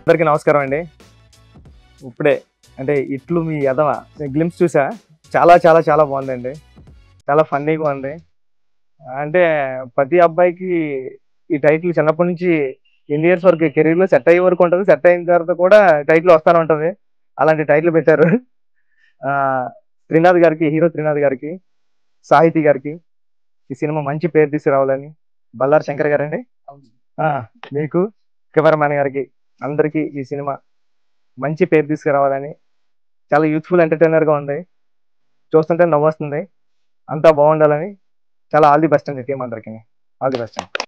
అందరికీ నమస్కారం అండి. ఇప్పుడే అంటే ఇట్లు మీ యదవ గ్లిమ్స్ చూసా. చాలా చాలా చాలా బాగుందండి. చాలా ఫన్నీగా ఉంది. అంటే ప్రతి అబ్బాయికి ఈ టైటిల్ చిన్నప్పటి నుంచి ఎన్ని ఇయర్స్ వరకు కెరీర్లో సెట్ అయ్యే వరకు ఉంటుంది. సెట్ అయిన తర్వాత కూడా టైటిల్ వస్తానే ఉంటుంది. అలాంటి టైటిల్ పెట్టారు. ఆ, త్రినాథ్ గారికి, హీరో త్రినాథ్ గారికి, సాహితీ గారికి ఈ సినిమా మంచి పేరు తీసుకురావాలని, బల్లారి శంకర్ గారండి, ఆ, మీకు, కెమెరామ్యాన్ గారికి, అందరికీ ఈ సినిమా మంచి పేరు తీసుకురావాలని. చాలా యూత్ఫుల్ ఎంటర్టైనర్గా ఉంది. చూస్తుంటే నవ్వు వస్తుంది. అంతా బాగుండాలని. చాలా ఆల్ ది బెస్ట్ అండి టీం అందరికి. ఆల్ ది బెస్ట్ అండి.